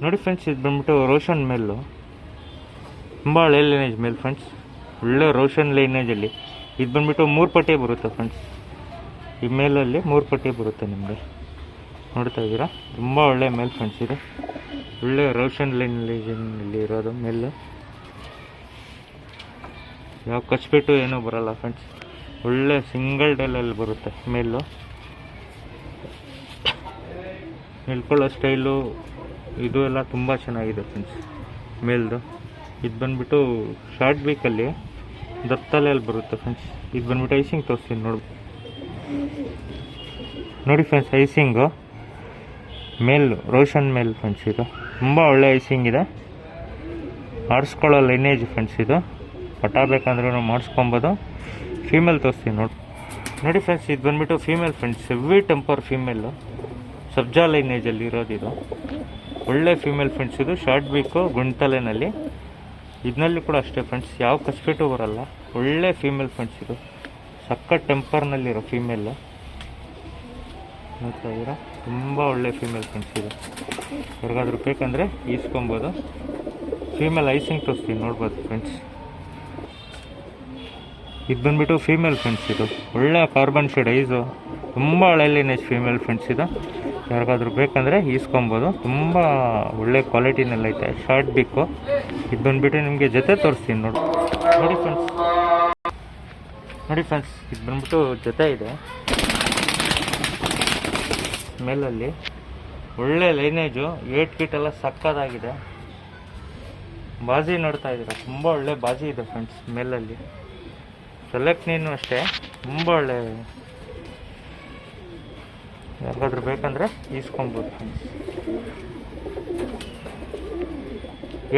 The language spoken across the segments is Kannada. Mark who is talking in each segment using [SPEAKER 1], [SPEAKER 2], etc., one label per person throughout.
[SPEAKER 1] ನೋಡಿ ಫ್ರೆಂಡ್ಸ್, ಇದು ಬಂದ್ಬಿಟ್ಟು ರೋಷನ್ ಮೇಲು, ತುಂಬ ಹಳೆ ಲೈನೇಜ್ ಮೇಲ್ ಫ್ರೆಂಡ್ಸ್. ಒಳ್ಳೆ ರೋಷನ್ ಲೈನೇಜಲ್ಲಿ ಇದು ಬಂದ್ಬಿಟ್ಟು 3 ಪಟ್ಟಿ ಬರುತ್ತೆ ಫ್ರೆಂಡ್ಸ್. ಈ ಮೇಲಲ್ಲಿ 3 ಪಟ್ಟಿ ಬರುತ್ತೆ ನಿಮಗೆ, ನೋಡ್ತಾ ಇದ್ದೀರಾ. ತುಂಬ ಒಳ್ಳೆ ಮೇಲ್ ಫ್ರೆಂಡ್ಸ್. ಇದು ಒಳ್ಳೆ ರೋಷನ್ ಲೈನೇಜಲ್ಲಿ ಇರೋದು ಮೇಲು. ಯಾವ ಕಚ್ಬಿಟ್ಟು ಏನೂ ಬರಲ್ಲ ಫ್ರೆಂಡ್ಸ್. ಒಳ್ಳೆ ಸಿಂಗಲ್ ಡೇಲಲ್ಲಿ ಬರುತ್ತೆ ಮೇಲು. ನಿಲ್ಕೊಳ್ಳೋ ಸ್ಟೈಲು ಇದು ಎಲ್ಲ ತುಂಬ ಚೆನ್ನಾಗಿದೆ ಫ್ರೆಂಡ್ಸ್ ಮೇಲ್ದು. ಇದು ಬಂದ್ಬಿಟ್ಟು ಶಾರ್ಟ್ ಬೀಕಲ್ಲಿ ದತ್ತಲೆಯಲ್ಲಿ ಬರುತ್ತೆ ಫ್ರೆಂಡ್ಸ್. ಇದು ಬಂದ್ಬಿಟ್ಟು ಐಸಿಂಗ್ ತೋರಿಸ್ತೀನಿ ನೋಡಿ ಫ್ರೆಂಡ್ಸ್. ಐಸಿಂಗು ಮೇಲು ರೋಷನ್ ಮೇಲ್ ಫ್ರೆಂಡ್ಸ್. ಇದು ತುಂಬ ಒಳ್ಳೆ ಐಸಿಂಗ್ ಇದೆ. ಆಡಿಸ್ಕೊಳ್ಳೋ ಲೈನೇಜ್ ಫ್ರೆಂಡ್ಸ್. ಇದು ಪಟ ಬೇಕಂದ್ರೂ ಮಾಡಿಸ್ಕೊಬೋದು. ಫೀಮೇಲ್ ತೋರಿಸ್ತೀನಿ ನೋಡಿ ಫ್ರೆಂಡ್ಸ್. ಇದು ಬಂದ್ಬಿಟ್ಟು female friends. Heavy temper female, ಸಬ್ಜಾ ಲೈನೇಜಲ್ಲಿ ಇರೋದಿದು. ಒಳ್ಳೆ ಫೀಮೇಲ್ ಫ್ರೆಂಡ್ಸ್. ಇದು ಶಾರ್ಟ್ ಬೀಕು ಗುಂಡ್ತಲೆನಲ್ಲಿ. ಇದರಲ್ಲಿ ಕೂಡ ಅಷ್ಟೇ ಫ್ರೆಂಡ್ಸ್, ಯಾವ ಕಚ್ಬಿಟ್ಟು ಬರಲ್ಲ. ಒಳ್ಳೆ ಫೀಮೇಲ್ ಫ್ರೆಂಡ್ಸ್. ಇದು ಸಖತ್ ಟೆಂಪರ್ನಲ್ಲಿರೋ ಫೀಮೇಲು, ನೋಡ್ತಾ ಇದ್ದೀರಾ. ತುಂಬ ಒಳ್ಳೆ ಫೀಮೇಲ್ ಫ್ರೆಂಡ್ಸ್. ಇದು ಯಾರಿಗಾದ್ರೂ ಬೇಕಂದರೆ ಈಸ್ಕೊಬೋದು. ಫೀಮೇಲ್ ಐಸಿಂಗ್ ತೋರಿಸ್ತೀನಿ ನೋಡ್ಬೋದು ಫ್ರೆಂಡ್ಸ್. ಇದು ಬಂದ್ಬಿಟ್ಟು ಫೀಮೇಲ್ ಫ್ರೆಂಡ್ಸ್. ಇದು ಒಳ್ಳೆ ಕಾರ್ಬನ್ ಶೇಡ್ ಐಸು, ತುಂಬ ಹಳೆ ಲೈನೇಜ್ ಫೀಮೇಲ್ ಫ್ರೆಂಡ್ಸ್. ಇದು ಯಾರಿಗಾದ್ರೂ ಬೇಕಂದರೆ ಈಸ್ಕೊಬೋದು. ತುಂಬ ಒಳ್ಳೆ ಕ್ವಾಲಿಟಿನಲ್ಲಿ ಐತೆ. ಶಾರ್ಟ್ ಬಿಕ್ಕು. ಇದು ಬಂದುಬಿಟ್ಟು ನಿಮಗೆ ಜೊತೆ ತೋರಿಸ್ತೀನಿ ನೋಡಿ ಫ್ರೆಂಡ್ಸ್. ಇದು ಬಂದ್ಬಿಟ್ಟು ಜೊತೆ ಇದೆ ಮೇಲಲ್ಲಿ. ಒಳ್ಳೆ ಲೈನೇಜು, 8 ಫೀಟ್ ಎಲ್ಲ ಸಕ್ಕದಾಗಿದೆ. ಬಾಜಿ ನೋಡ್ತಾ ಇದ್ದೀರಾ, ತುಂಬ ಒಳ್ಳೆ ಬಾಜಿ ಇದೆ ಫ್ರೆಂಡ್ಸ್ ಮೇಲಲ್ಲಿ. ಸೆಲೆಕ್ಟ್ ನೀನು ಅಷ್ಟೇ ತುಂಬ ಒಳ್ಳೆ. ಯಾರಿಗಾದ್ರೂ ಬೇಕಂದರೆ ಈಸ್ಕೊಬೋದು ಫ್ರೆಂಡ್ಸ್.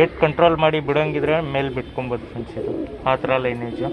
[SPEAKER 1] 8 ಕಂಟ್ರೋಲ್ ಮಾಡಿ ಬಿಡೋಂಗಿದ್ರೆ ಮೇಲೆ ಬಿಟ್ಕೊಬೋದು ಫ್ರೆಂಡ್ಸ್. ಇದು ಆ ಥರ ಲೈನೇಜು.